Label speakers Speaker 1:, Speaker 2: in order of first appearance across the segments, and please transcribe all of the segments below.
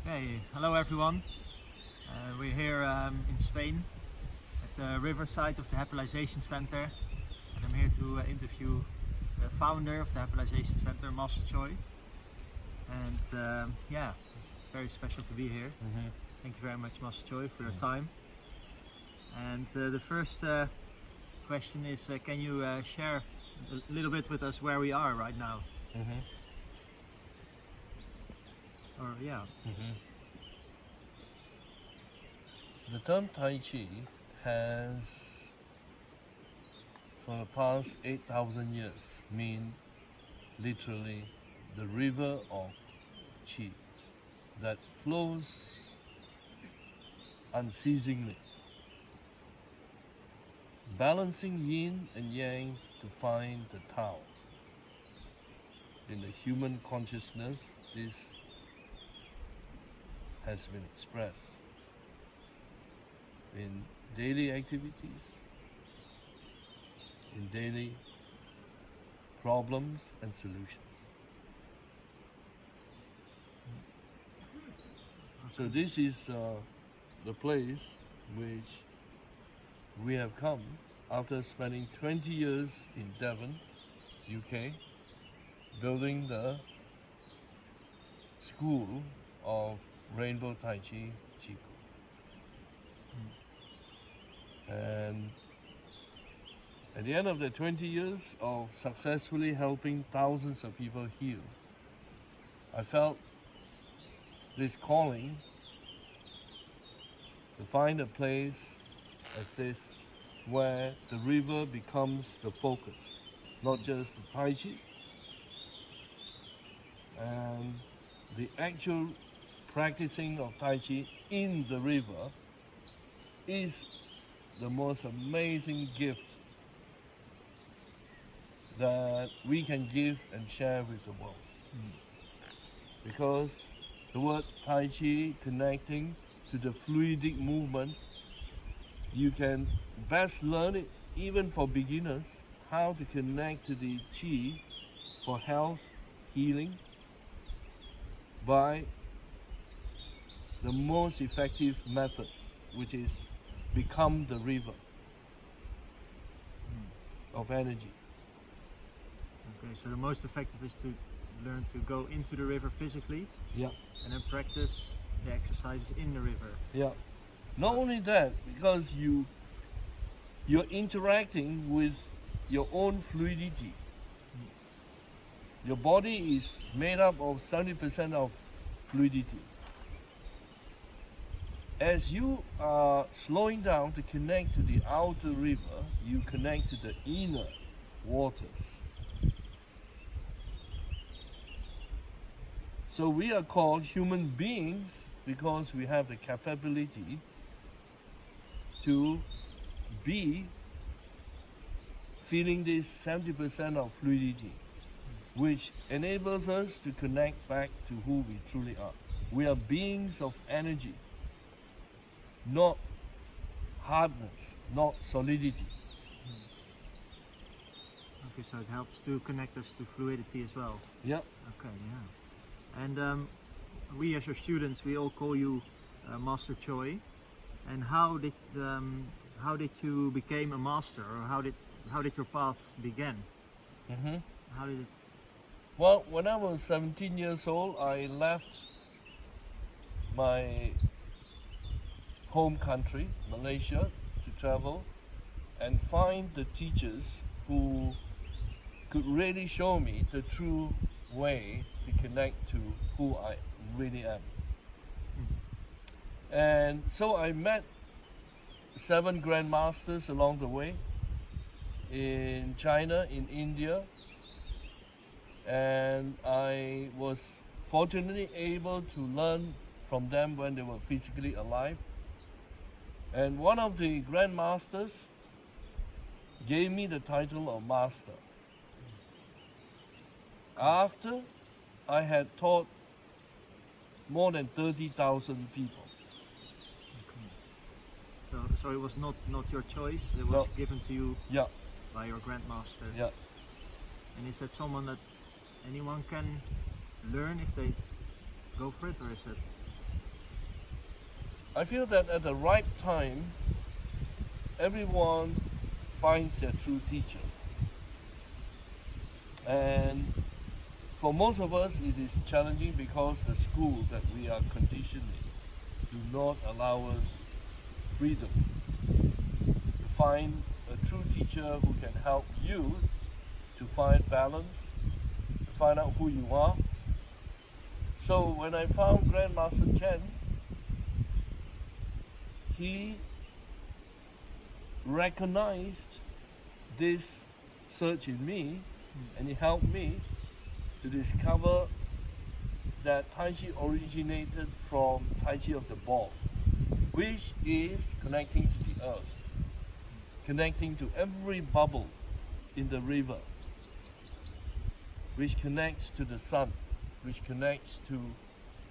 Speaker 1: Okay, hello everyone. We're here in Spain at the riverside of the Happilization Centre, and I'm here to interview the founder of the Happilization Centre, Master Choy. And yeah, very special to be here. Thank you very much, Master Choy, for your time. And the first question is, can you share a little bit with us where we are right now? Or yeah.
Speaker 2: The term Tai Chi has, for the past 8,000 years, mean literally the river of Qi that flows unceasingly, balancing yin and yang to find the Tao. In the human consciousness, this has been expressed in daily activities, in daily problems and solutions. So this is the place which we have come after spending 20 years in Devon, UK, building the school of Rainbow Tai-Chi-Chi-Kung. And at the end of the 20 years of successfully helping thousands of people heal, I felt this calling to find a place as this where the river becomes the focus, not just the Tai Chi, and the actual practicing of Tai Chi in the river is the most amazing gift that we can give and share with the world. Because the word Tai Chi connecting to the fluidic movement, you can best learn it even for beginners, how to connect to the Qi for health, healing, by the most effective method, which is become the river of energy.
Speaker 1: Okay, so the most effective is to learn to go into the river physically,
Speaker 2: Yeah.
Speaker 1: and then practice the exercises in the river.
Speaker 2: Yeah. Not only that, because you're interacting with your own fluidity. Your body is made up of 70% of fluidity. As you are slowing down to connect to the outer river, you connect to the inner waters. So we are called human beings because we have the capability to be feeling this 70% of fluidity, which enables us to connect back to who we truly are. We are beings of energy, not hardness, not solidity.
Speaker 1: Okay, so it helps to connect us to fluidity as well.
Speaker 2: Yeah.
Speaker 1: Okay, yeah. And we as your students, we all call you Master Choy. And how did you become a master, or how did your path begin? How did it?
Speaker 2: Well, when I was 17 years old, I left my home country, Malaysia, to travel and find the teachers who could really show me the true way to connect to who I really am. And so I met 7 grandmasters along the way in China, in India, and I was fortunately able to learn from them when they were physically alive. And one of the grandmasters gave me the title of master after I had taught more than 30,000 people.
Speaker 1: So it was not your choice; it was
Speaker 2: No.
Speaker 1: given to you
Speaker 2: Yeah,
Speaker 1: by your grandmaster.
Speaker 2: yeah.
Speaker 1: And is that someone that anyone can learn if they go for it, or is it?
Speaker 2: I feel that at the right time, everyone finds their true teacher. And for most of us, it is challenging because the school that we are conditioned in do not allow us freedom to find a true teacher who can help you to find balance, to find out who you are. So when I found Grandmaster Chen, he recognized this search in me, and he helped me to discover that Tai Chi originated from Tai Chi of the ball, which is connecting to the earth, connecting to every bubble in the river, which connects to the sun, which connects to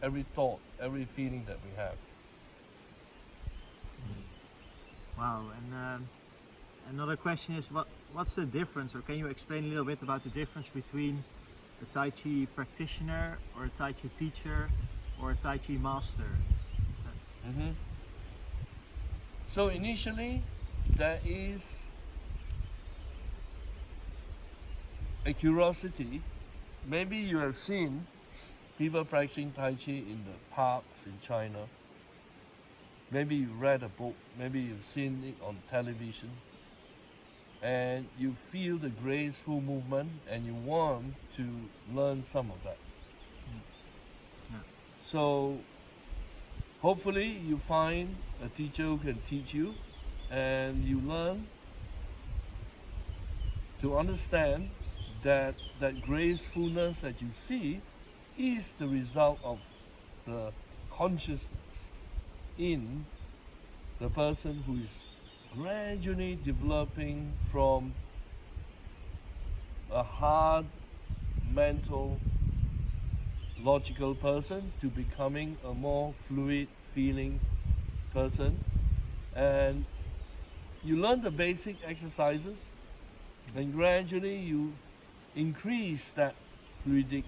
Speaker 2: every thought, every feeling that we have.
Speaker 1: Wow, and another question is what's the difference, or can you explain a little bit about the difference between a Tai Chi practitioner or a Tai Chi teacher or a Tai Chi master?
Speaker 2: Mm-hmm. So initially, there is a curiosity. Maybe you have seen people practicing Tai Chi in the parks in China. Maybe you read a book, maybe you've seen it on television, and you feel the graceful movement and you want to learn some of that.
Speaker 1: Yeah.
Speaker 2: So hopefully you find a teacher who can teach you, and you learn to understand that gracefulness that you see is the result of the consciousness in the person who is gradually developing from a hard mental logical person to becoming a more fluid feeling person. And you learn the basic exercises, and gradually you increase that fluidic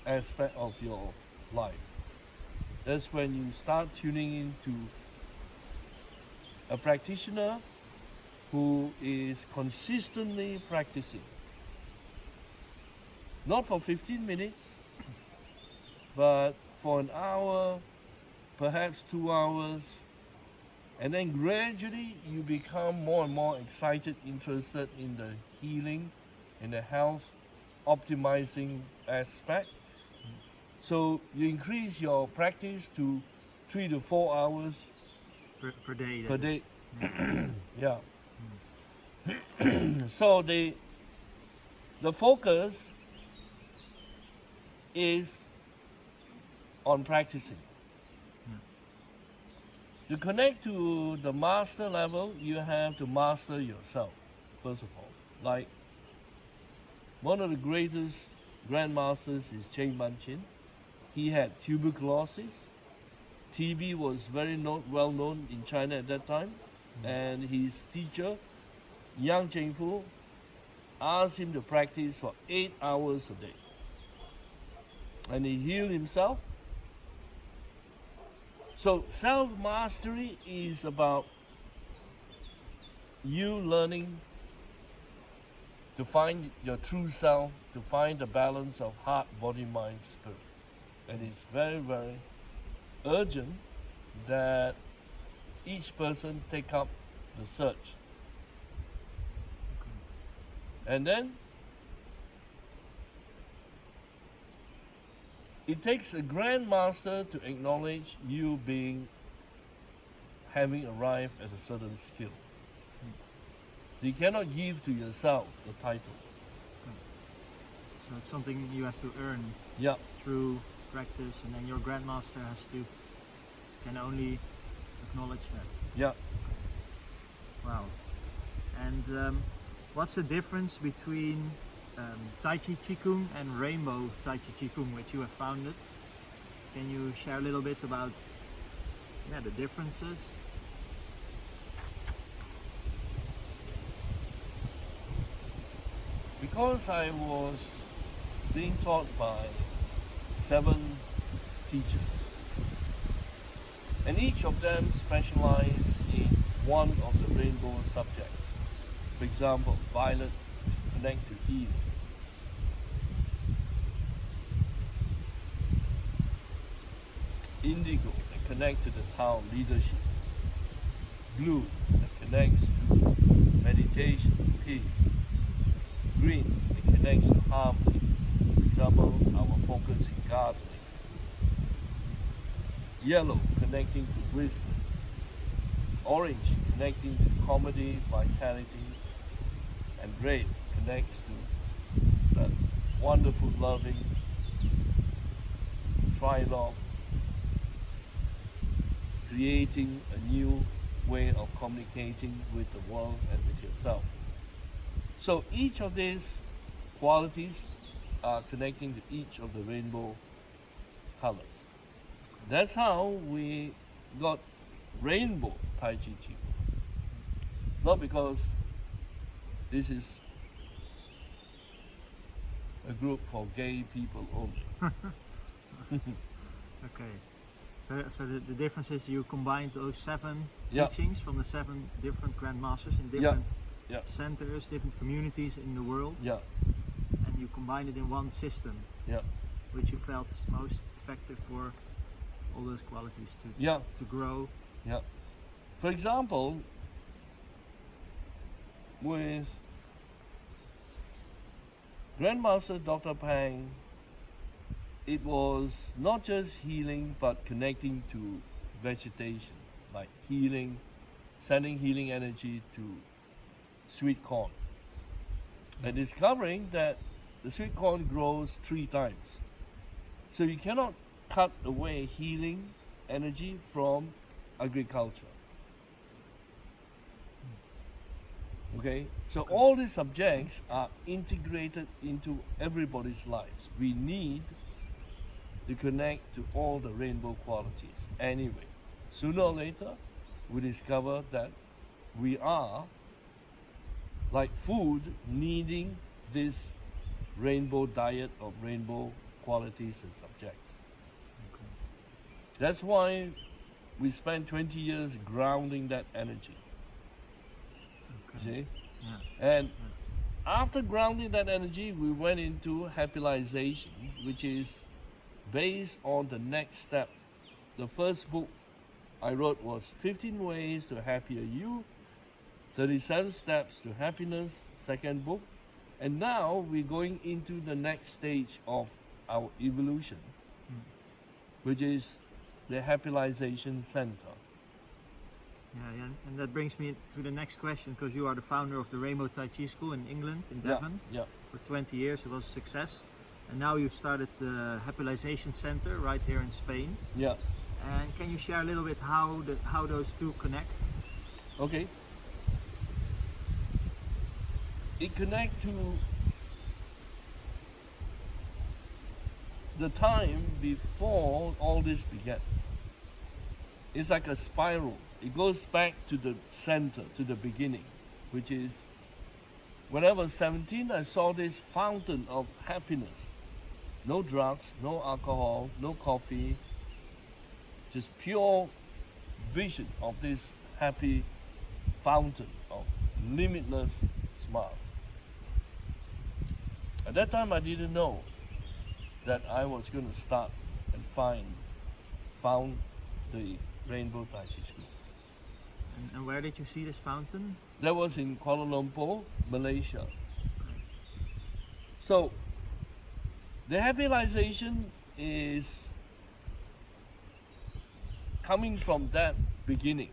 Speaker 2: aspect of your life. That's when you start tuning into a practitioner who is consistently practicing. Not for 15 minutes, but for an hour, perhaps 2 hours, and then gradually you become more and more excited, interested in the healing, in the health optimizing aspect. So you increase your practice to 3 to 4 hours
Speaker 1: Per day.
Speaker 2: per day.
Speaker 1: Yeah.
Speaker 2: Yeah. So the focus is on practicing. To connect to the master level, you have to master yourself, first of all. Like one of the greatest grandmasters is Cheng Man-chin. He had tuberculosis. TB was very well known in China at that time, and his teacher, Yang Chengfu, asked him to practice for 8 hours a day. And he healed himself. So self-mastery is about you learning to find your true self, to find the balance of heart, body, mind, spirit. And it's very, very urgent that each person take up the search. And then it takes a grandmaster to acknowledge you having arrived at a certain skill. So you cannot give to yourself the title.
Speaker 1: So it's something you have to earn through practice, and then your grandmaster can only acknowledge that.
Speaker 2: Yeah.
Speaker 1: Wow. And what's the difference between Tai-Chi-Chi-Kung and Rainbow Tai-Chi-Chi-Kung, which you have founded? Can you share a little bit about the differences?
Speaker 2: Because I was being taught by 7 teachers, And each of them specialize in one of the rainbow subjects. For example, violet connect to healing. Indigo that connect to the Tao leadership. Blue that connects to meditation, peace. Green that connects to harmony. For example, our focus in gardening. Yellow connecting to wisdom. Orange connecting to comedy, vitality. And red connects to that wonderful, loving trilogue, creating a new way of communicating with the world and with yourself. So each of these qualities are connecting to each of the rainbow colors. That's how we got Rainbow Tai-Chi-Chi-Kung. Not because this is a group for gay people only.
Speaker 1: Okay. So the difference is you combined those 7
Speaker 2: Yeah.
Speaker 1: teachings from the 7 different grandmasters in
Speaker 2: Yeah.
Speaker 1: different
Speaker 2: Yeah.
Speaker 1: centers, different communities in the world,
Speaker 2: Yeah,
Speaker 1: and you combined it in one system,
Speaker 2: yeah,
Speaker 1: which you felt is most effective for all those qualities
Speaker 2: yeah,
Speaker 1: to grow.
Speaker 2: yeah. For example, with Grandmaster Dr. Pang, it was not just healing but connecting to vegetation, like healing, sending healing energy to sweet corn, and discovering that the sweet corn grows 3 times. So you cannot cut away healing energy from agriculture. Okay, so all these subjects are integrated into everybody's lives. We need to connect to all the rainbow qualities. Anyway, sooner or later, we discover that we are like food needing this rainbow diet of rainbow qualities and subjects.
Speaker 1: Okay.
Speaker 2: That's why we spent 20 years grounding that energy.
Speaker 1: Okay.
Speaker 2: See?
Speaker 1: Yeah.
Speaker 2: And after grounding that energy, we went into Happilization, which is based on the next step. The first book I wrote was 15 Ways to Happier You, 37 Steps to Happiness, second book. And now we're going into the next stage of our evolution, which is the Happilization Centre.
Speaker 1: Yeah, and that brings me to the next question, because you are the founder of the Rainbow Tai-Chi School in England, in Devon.
Speaker 2: Yeah,
Speaker 1: For 20 years, it was a success. And now you've started the Happilization Centre right here in Spain.
Speaker 2: yeah.
Speaker 1: And can you share a little bit how those two connect?
Speaker 2: Okay. It connects to the time before all this began. It's like a spiral. It goes back to the center, to the beginning, which is when I was 17, I saw this fountain of happiness. No drugs, no alcohol, no coffee, just pure vision of this happy fountain of limitless smiles. At that time, I didn't know that I was going to start and found the Rainbow Tai-Chi School.
Speaker 1: And where did you see this fountain?
Speaker 2: That was in Kuala Lumpur, Malaysia. So, the Happilization is coming from that beginning.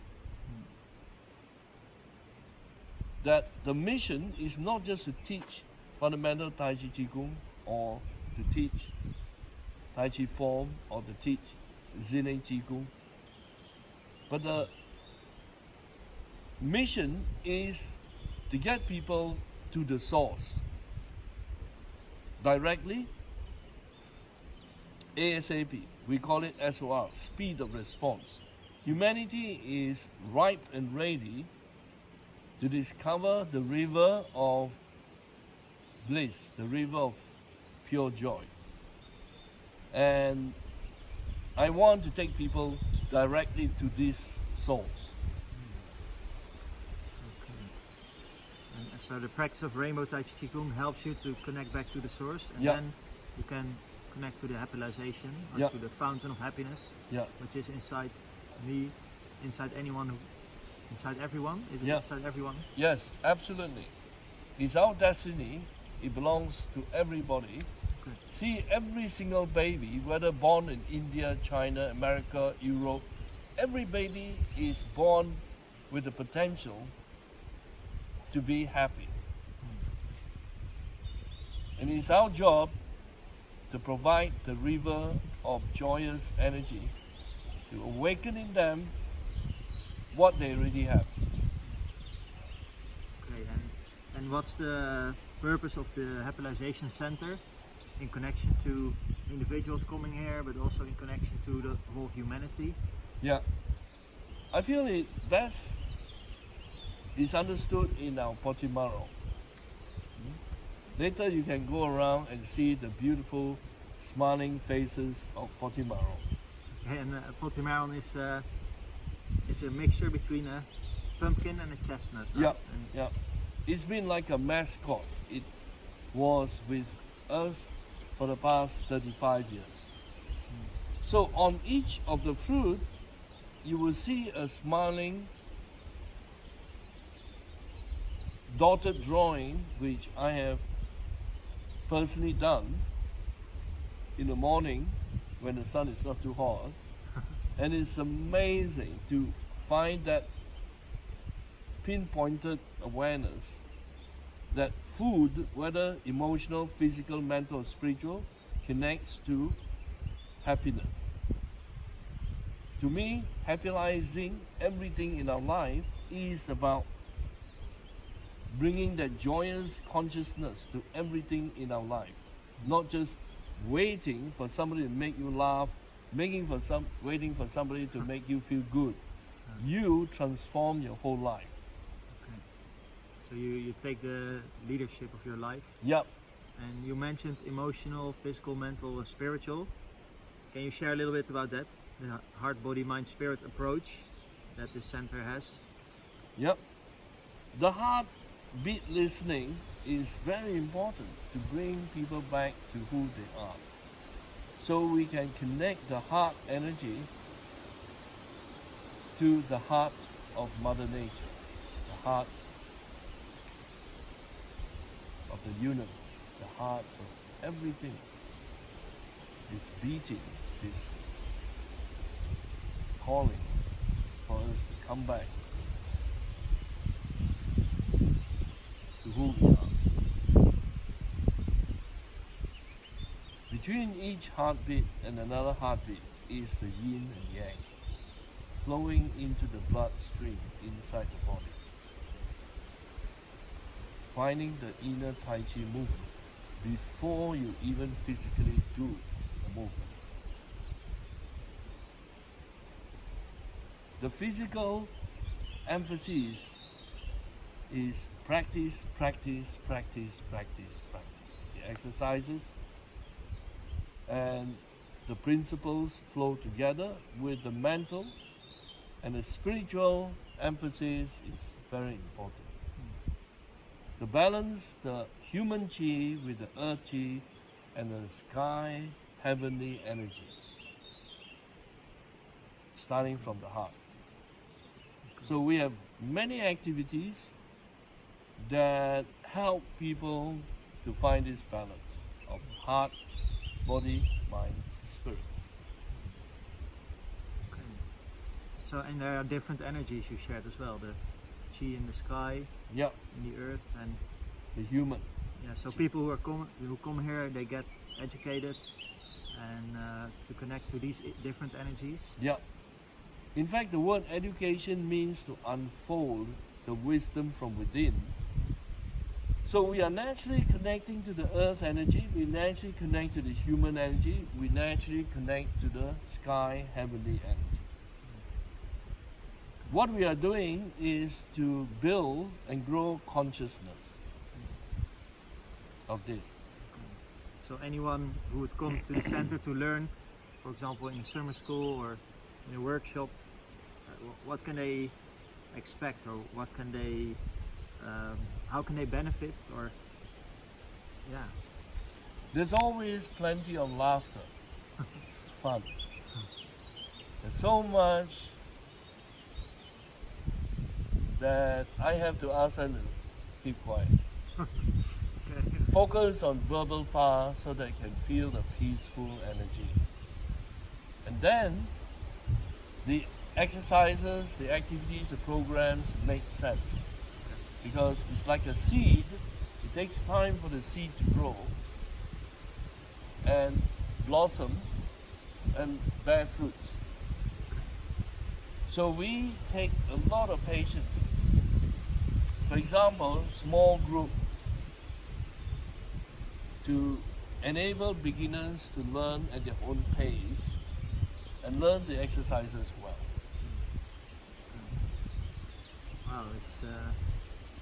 Speaker 2: That the mission is not just to teach fundamental Tai Chi Chi Kung or to teach Tai Chi form or to teach Zine Chi Kung, but the mission is to get people to the source directly, ASAP. We call it SOR, speed of response. Humanity is ripe and ready to discover the river of bliss, the river of pure joy. And I want to take people directly to these souls.
Speaker 1: Okay. And so the practice of Rainbow Tai-Chi-Chi-Kung helps you to connect back to the source, and
Speaker 2: Yeah.
Speaker 1: then you can connect to the happilization, or
Speaker 2: Yeah.
Speaker 1: to the fountain of happiness,
Speaker 2: Yeah.
Speaker 1: which is inside me, inside anyone, inside everyone. Is it
Speaker 2: Yeah.
Speaker 1: inside everyone?
Speaker 2: Yes, absolutely. It's our destiny. It belongs to everybody.
Speaker 1: Okay.
Speaker 2: See, every single baby, whether born in India, China, America, Europe, every baby is born with the potential to be happy. And it's our job to provide the river of joyous energy to awaken in them what they already have.
Speaker 1: Okay. And what's the purpose of the Happilization Centre in connection to individuals coming here, but also in connection to the whole of humanity?
Speaker 2: Yeah. I feel it best is understood in our Portimaro. Later you can go around and see the beautiful smiling faces of Portimaro.
Speaker 1: And Potimarron is a mixture between a pumpkin and a chestnut, right?
Speaker 2: Yeah,
Speaker 1: And
Speaker 2: yeah. It's been like a mascot. It was with us for the past 35 years. So on each of the fruit, you will see a smiling dotted drawing which I have personally done in the morning when the sun is not too hot. And it's amazing to find that pinpointed awareness that food, whether emotional, physical, mental, or spiritual, connects to happiness. To me, happilizing everything in our life is about bringing that joyous consciousness to everything in our life, not just waiting for somebody to make you laugh, waiting for somebody to make you feel good. You transform your whole life.
Speaker 1: okay. So you take the leadership of your life,
Speaker 2: Yep.
Speaker 1: and you mentioned emotional, physical, mental, and spiritual. Can you share a little bit about that? The heart, body, mind, spirit approach that this center has.
Speaker 2: Yep. The heartbeat listening is very important to bring people back to who they are. So we can connect the heart energy to the heart of Mother Nature, the heart of the universe, the heart of everything is beating, is calling for us to come back to who we are. Between each heartbeat and another heartbeat is the yin and yang, flowing into the bloodstream inside the body. Finding the inner Tai Chi movement before you even physically do the movements. The physical emphasis is practice, practice, practice, practice, practice. The exercises and the principles flow together with the mental, and the spiritual emphasis is very important. To balance the human chi with the earth chi and the sky heavenly energy, starting from the heart. So we have many activities that help people to find this balance of heart, body, mind, spirit.
Speaker 1: Okay. So, and there are different energies you shared as well. The chi in the sky,
Speaker 2: Yeah,
Speaker 1: in the earth, and
Speaker 2: the human.
Speaker 1: yeah. So people who come here, they get educated, and to connect to these different energies.
Speaker 2: Yeah. In fact, the word education means to unfold the wisdom from within. So we are naturally connecting to the earth energy, we naturally connect to the human energy, we naturally connect to the sky heavenly energy. What we are doing is to build and grow consciousness of this.
Speaker 1: So anyone who would come to the center to learn, for example, in the summer school or in a workshop, what can they expect, or what can they, how can they benefit, or yeah.
Speaker 2: There's always plenty of laughter, fun. There's so much that I have to ask them to keep quiet.
Speaker 1: Okay.
Speaker 2: Focus on verbal fast so they can feel the peaceful energy. And then the exercises, the activities, the programs make sense. Because it's like a seed, it takes time for the seed to grow and blossom and bear fruits. So we take a lot of patience. For example, small group to enable beginners to learn at their own pace and learn the exercises well.
Speaker 1: Wow, it's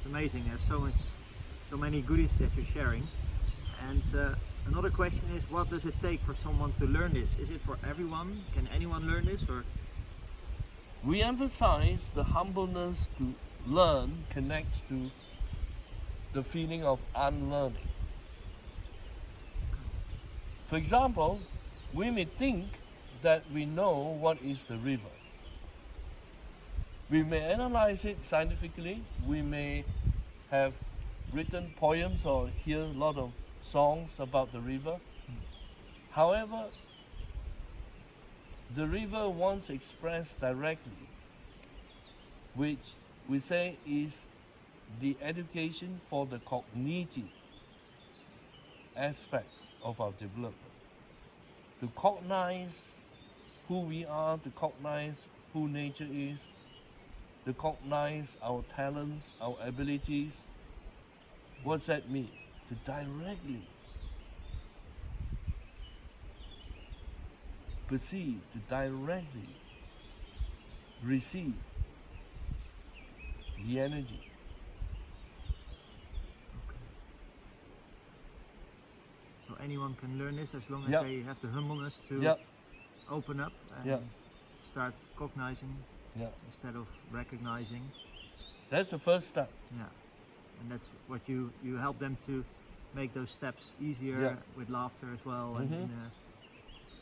Speaker 1: amazing. There's so many goodies that you're sharing. And another question is, what does it take for someone to learn this? Is it for everyone? Can anyone learn this, or?
Speaker 2: We emphasize the humbleness to learn connects to the feeling of unlearning. For example, we may think that we know what is the river. We may analyze it scientifically, we may have written poems or hear a lot of songs about the river. However, the river once expressed directly, which we say is the education for the cognitive aspects of our development. To cognize who we are, to cognize who nature is, to cognize our talents, our abilities. What's that mean? To directly perceive, to directly receive the energy.
Speaker 1: So anyone can learn this as long as
Speaker 2: Yeah.
Speaker 1: they have the humbleness to
Speaker 2: Yeah,
Speaker 1: open up and
Speaker 2: Yeah.
Speaker 1: start cognizing
Speaker 2: yeah.
Speaker 1: instead of recognizing.
Speaker 2: That's the first step.
Speaker 1: Yeah, and that's what you help them to make those steps easier,
Speaker 2: Yeah.
Speaker 1: with laughter as well, and
Speaker 2: Mhm.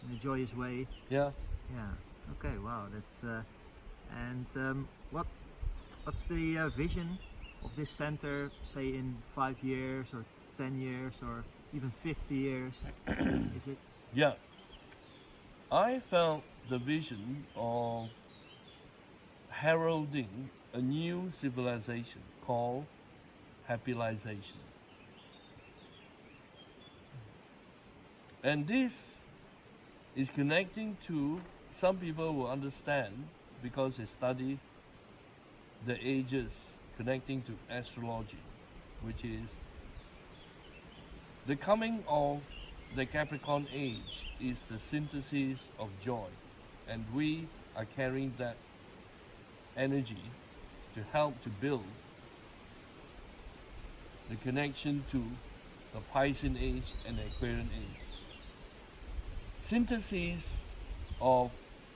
Speaker 1: in a joyous way.
Speaker 2: Yeah.
Speaker 1: Yeah. Okay. Wow. That's and what's the vision of this center? Say in 5 years or 10 years or even 50 years. Is it?
Speaker 2: Yeah. I felt the vision of heralding a new civilization called Happilization. And this is connecting to, some people will understand because they study the ages, connecting to astrology, which is the coming of the Capricorn age is the synthesis of joy, and we are carrying that energy to help to build the connection to the Piscean age and the Aquarian age. Synthesis of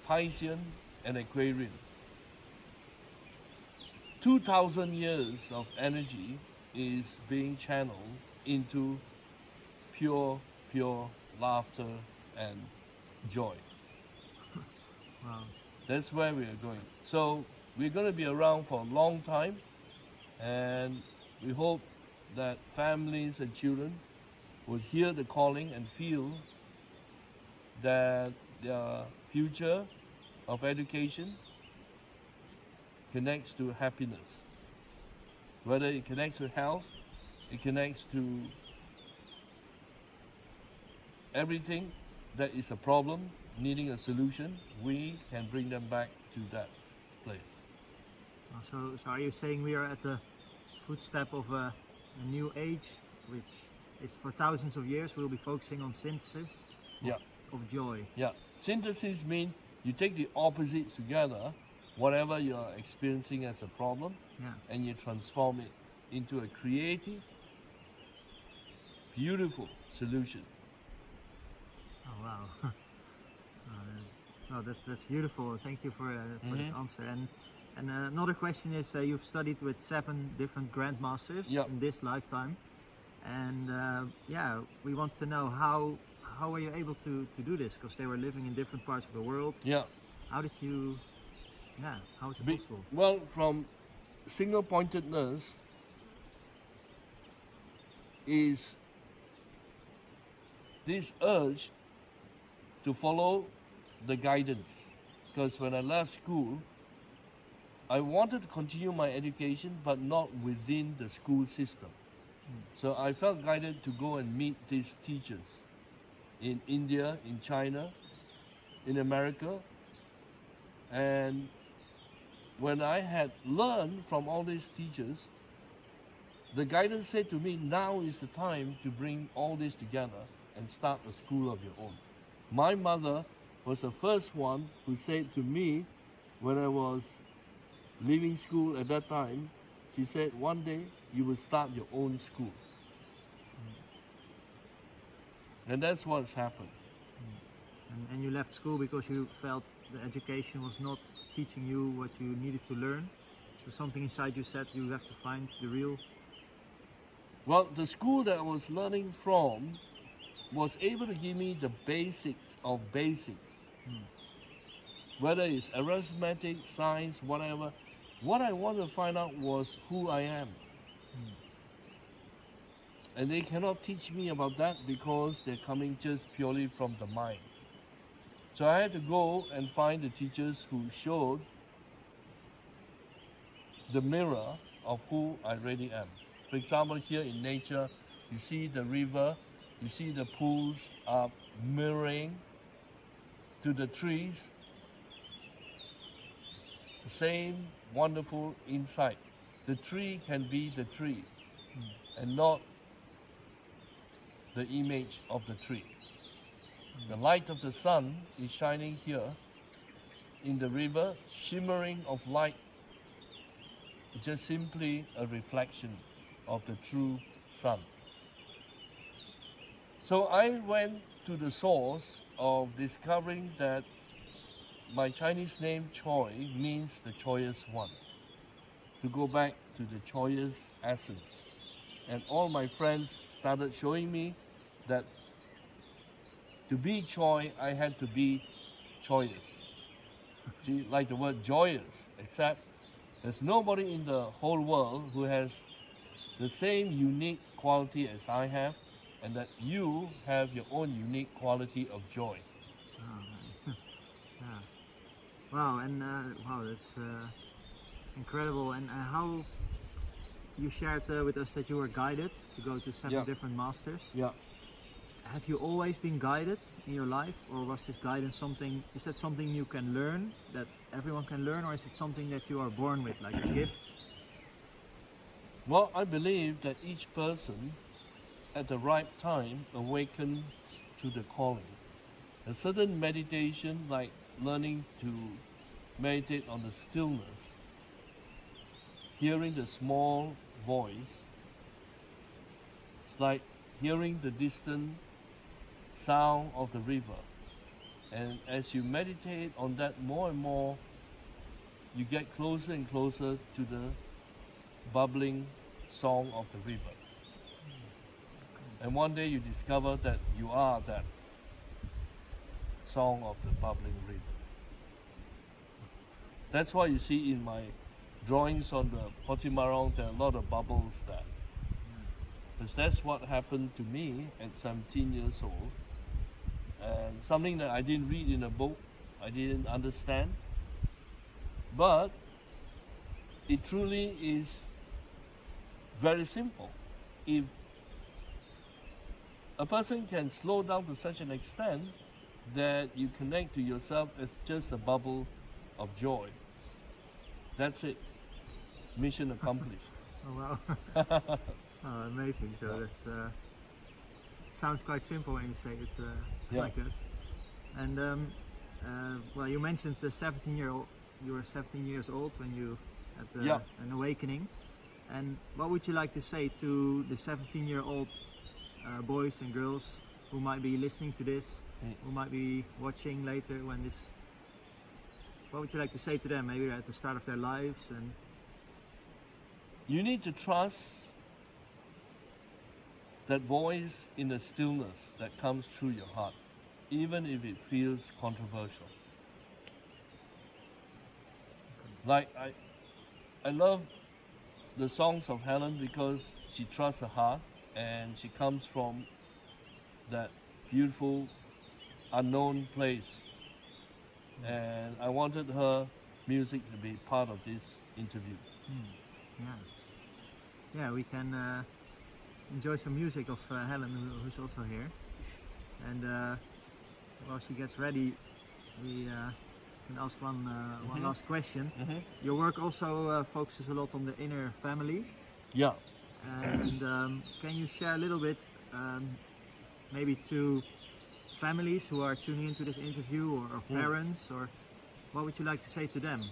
Speaker 2: Piscean and Aquarian. 2,000 years of energy is being channeled into pure laughter and joy.
Speaker 1: Wow.
Speaker 2: That's where we are going. So we're going to be around for a long time, and we hope that families and children will hear the calling and feel that their future of education connects to happiness. Whether it connects to health, it connects to everything that is a problem needing a solution, we can bring them back to that place.
Speaker 1: So are you saying we are at the footstep of a new age, which is for thousands of years we'll be focusing on synthesis
Speaker 2: Yeah,
Speaker 1: of joy?
Speaker 2: yeah. Synthesis means you take the opposites together, whatever you're experiencing as a problem,
Speaker 1: Yeah.
Speaker 2: and you transform it into a creative, beautiful solution.
Speaker 1: Oh wow. Oh, that's beautiful. Thank you for this answer. And another question is, you've studied with 7 different grandmasters
Speaker 2: Yeah.
Speaker 1: in this lifetime, and yeah, we want to know how were you able to do this? Because they were living in different parts of the world.
Speaker 2: Yeah.
Speaker 1: How did you? Yeah, how is it possible?
Speaker 2: Well, from single pointedness is this urge to follow the guidance. Because when I left school, I wanted to continue my education, but not within the school system. So I felt guided to go and meet these teachers in India, in China, in America. And when I had learned from all these teachers, the guidance said to me, now is the time to bring all this together and start a school of your own. My mother was the first one who said to me when I was leaving school at that time, she said, one day you will start your own school. And that's what's happened.
Speaker 1: And you left school because you felt the education was not teaching you what you needed to learn. So something inside you said you have to find the real.
Speaker 2: Well, the school that I was learning from was able to give me the basics of basics. Whether it's arithmetic, science, whatever. What I wanted to find out was who I am. And they cannot teach me about that because they're coming just purely from the mind. So I had to go and find the teachers who showed the mirror of who I really am. For example, here in nature, you see the river, you see the pools are mirroring to the trees. The same wonderful insight. The tree can be the tree and not the image of the tree. The light of the sun is shining here in the river, shimmering of light. It's just simply a reflection of the true sun. So I went to the source of discovering that my Chinese name Choy means the choiest one. To go back to the choiest essence. And all my friends started showing me that to be Choy, I had to be joyous. See, like the word joyous, except there's nobody in the whole world who has the same unique quality as I have, and that you have your own unique quality of joy.
Speaker 1: Oh, man. Yeah. Wow, and wow, that's incredible. And how you shared with us that you were guided to go to 7
Speaker 2: Yeah.
Speaker 1: different masters.
Speaker 2: Yeah.
Speaker 1: Have you always been guided in your life, or was this guidance something? Is that something you can learn, that everyone can learn, or is it something that you are born with, like a gift?
Speaker 2: Well, I believe that each person at the right time awakens to the calling. A certain meditation, like learning to meditate on the stillness, hearing the small voice, it's like hearing the distant sound of the river. And as you meditate on that more and more, you get closer and closer to the bubbling song of the river. And one day you discover that you are that song of the bubbling river. That's why you see in my drawings on the Potimarong, there are a lot of bubbles there. Because that's what happened to me at 17 years old. And something that I didn't read in a book, I didn't understand. But it truly is very simple. If a person can slow down to such an extent that you connect to yourself as just a bubble of joy, that's it. Mission accomplished.
Speaker 1: Oh wow! Oh, amazing. So that's it sounds quite simple when you say it
Speaker 2: Yeah.
Speaker 1: like that. And well, you mentioned the 17-year-old. You were 17 years old when you had
Speaker 2: Yeah.
Speaker 1: an awakening. And what would you like to say to the 17-year-old boys and girls who might be listening to this,
Speaker 2: Mm.
Speaker 1: who might be watching later when this what would you like to say to them? Maybe at the start of their lives, and
Speaker 2: You need to trust that voice in the stillness that comes through your heart, even if it feels controversial. Like I love the songs of Helen because she trusts her heart and she comes from that beautiful unknown place. And I wanted her music to be part of this interview.
Speaker 1: yeah, yeah, we can enjoy some music of Helen, who's also here. And while she gets ready, we can ask one last question. Your work also focuses a lot on the inner family.
Speaker 2: Yeah.
Speaker 1: And can you share a little bit, maybe to families who are tuning into this interview, or parents, or what would you like to say to them?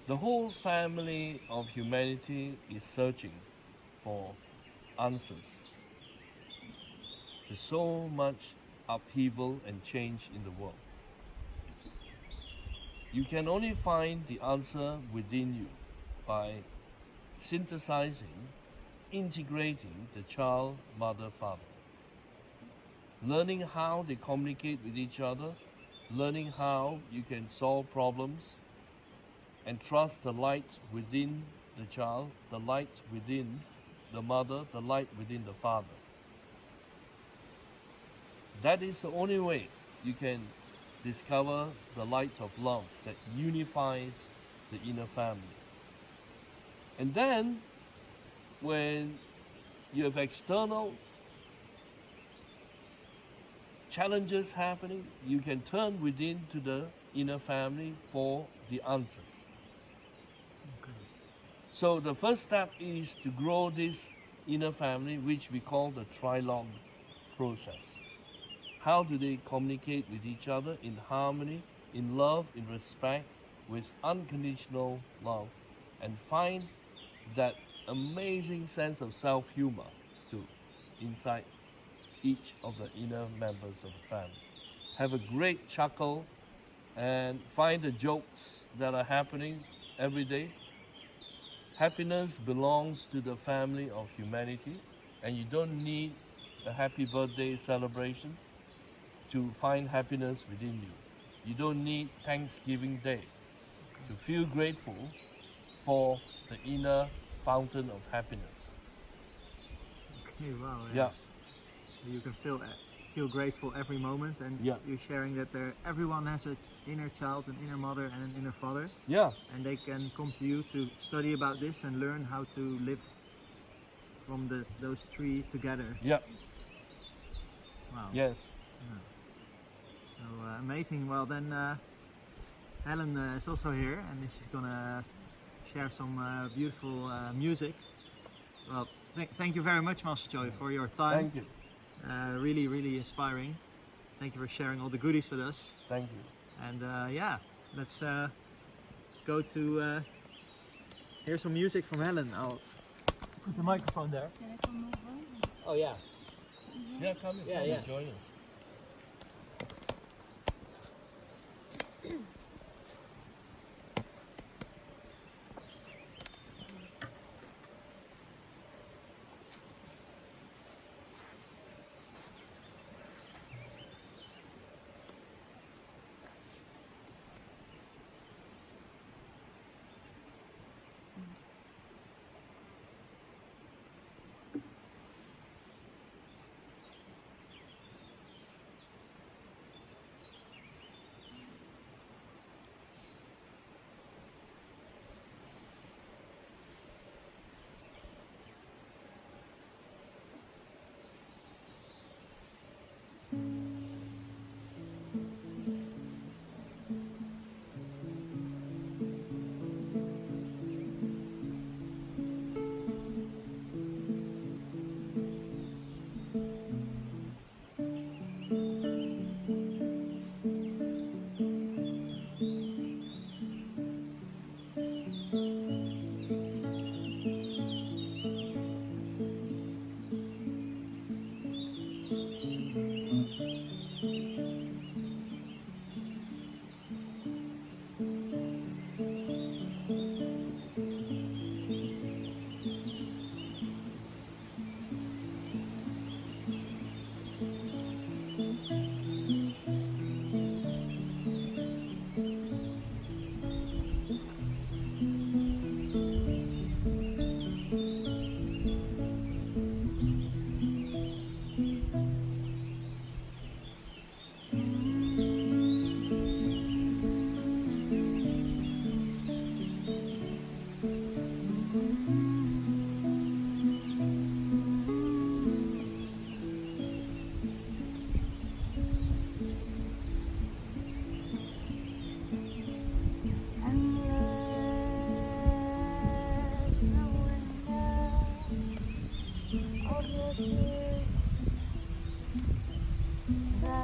Speaker 2: The whole family of humanity is searching for answers. There's so much upheaval and change in the world. You can only find the answer within you by synthesizing, integrating the child, mother, father. Learning how they communicate with each other, learning how you can solve problems, and trust the light within the child, the light within the mother, the light within the father. That is the only way you can discover the light of love that unifies the inner family. And then, when you have external challenges happening, you can turn within to the inner family for the answers. So the first step is to grow this inner family, which we call the trilogue process. How do they communicate with each other in harmony, in love, in respect, with unconditional love, and find that amazing sense of self-humor too inside each of the inner members of the family. Have a great chuckle and find the jokes that are happening every day. Happiness belongs to the family of humanity, and you don't need a happy birthday celebration to find happiness within you. You don't need Thanksgiving Day to feel grateful for the inner fountain of happiness.
Speaker 1: Okay, wow.
Speaker 2: Yeah.
Speaker 1: You can feel grateful every moment, and
Speaker 2: Yeah.
Speaker 1: you're sharing that everyone has an inner child, an inner mother, and an inner father,
Speaker 2: Yeah.
Speaker 1: and they can come to you to study about this and learn how to live from those three together.
Speaker 2: Yeah.
Speaker 1: Wow.
Speaker 2: Yes.
Speaker 1: Yeah. So amazing. Well, then Helen is also here, and she's gonna share some beautiful music. Well, thank you very much, Master Choy, for your time.
Speaker 2: Thank you.
Speaker 1: Really, really inspiring. Thank you for sharing all the goodies with us.
Speaker 2: Thank you.
Speaker 1: And yeah, let's go to hear some music from Helen. I'll put the microphone there.
Speaker 3: Can I come over?
Speaker 1: Oh yeah.
Speaker 2: Yeah, come in.
Speaker 1: Yeah,
Speaker 2: Come
Speaker 1: yeah.
Speaker 2: in, join us.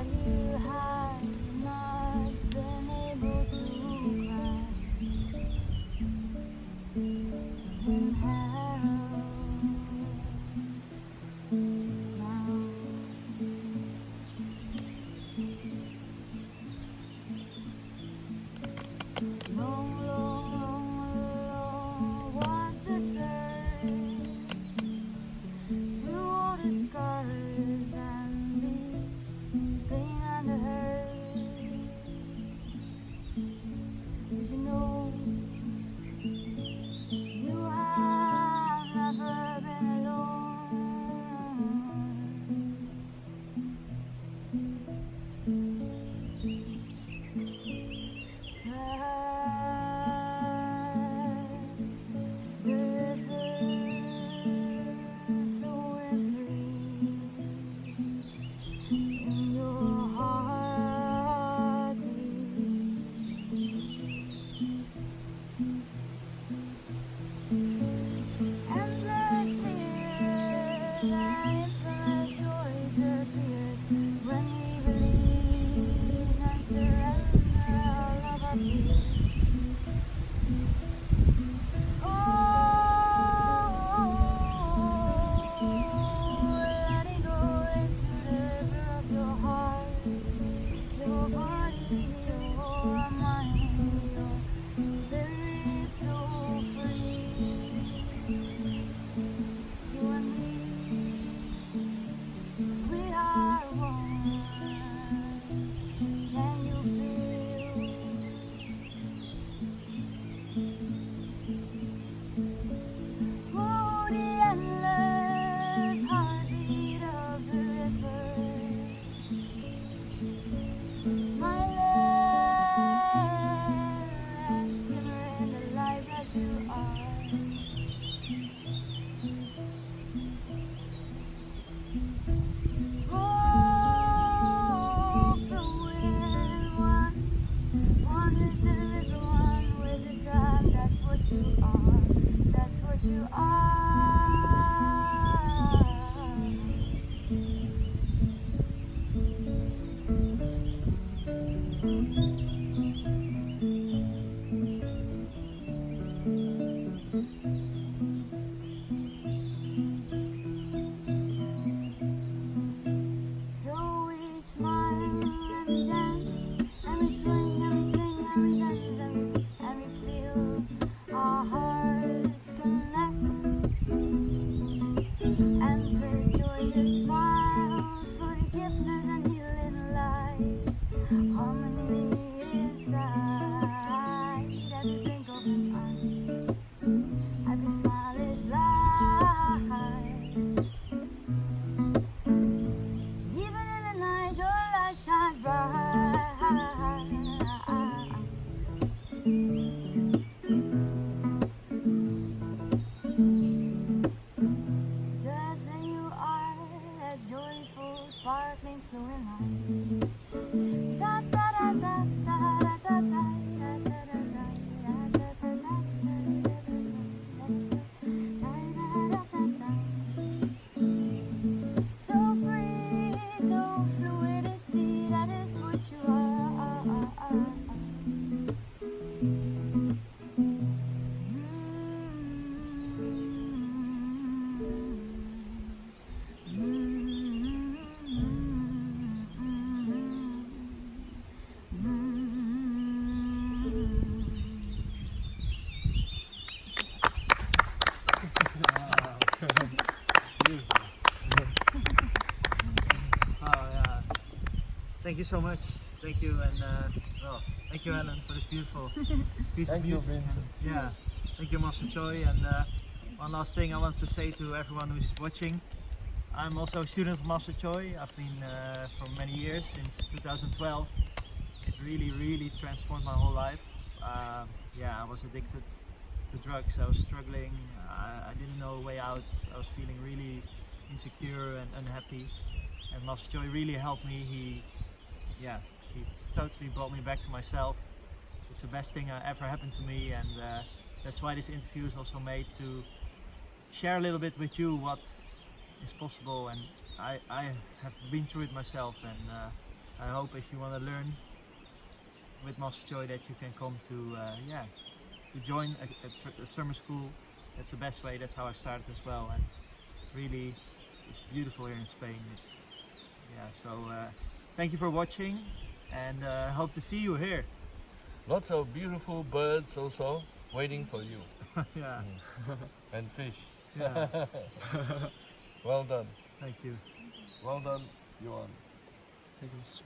Speaker 3: that you have not been able to cry in hell now. Long, long, long was the search through all the scars and the pain and the hurt. Did you know you have never been alone? The river flowing free in your heartbeat. Endless tears and infinite joys appears when we release and surrender all of our fears. Letting go into the river of your heart, your body, your mind, your spirit so free. You and me, we are one. Can you feel? Oh, the endless heartbeat of the river, smiling and shimmering the light that you are. Oh, flowing one with the river, one with the sun. That's what you are. That's what you are. So we smile and we dance and we swing and we sing and we dance and we feel our hearts connect. Endless joyous smiles, forgiveness and healing light, harmony inside every blink of an eye. Every smile is light. Even in the night, your light shines bright. Because you are a joyful, sparkling, flowing light. Da da da da da da da da da da da da da da. So free, so fluidity, that is what you are.
Speaker 1: Thank you so much. Thank you, and well, thank you, Ellen, for this beautiful piece
Speaker 2: Thank
Speaker 1: of
Speaker 2: you,
Speaker 1: music.
Speaker 2: Vincent.
Speaker 1: Yeah, thank you, Master Choy. And one last thing I want to say to everyone who's watching. I'm also a student of Master Choy. I've been for many years, since 2012. It really transformed my whole life. Yeah, I was addicted to drugs. I was struggling. I didn't know a way out. I was feeling really insecure and unhappy. And Master Choy really helped me. He totally brought me back to myself. It's the best thing that ever happened to me, and that's why this interview is also made, to share a little bit with you what is possible. And I have been through it myself, and I hope if you want to learn with Master Choy that you can come to join a summer school. That's the best way. That's how I started as well, and really it's beautiful here in Spain. Thank you for watching, and hope to see you here.
Speaker 2: Lots of beautiful birds also waiting for you.
Speaker 1: Yeah.
Speaker 2: And fish.
Speaker 1: Yeah.
Speaker 2: Well done.
Speaker 1: Thank you.
Speaker 2: Well done, Yuan.
Speaker 4: Thank you, Mr.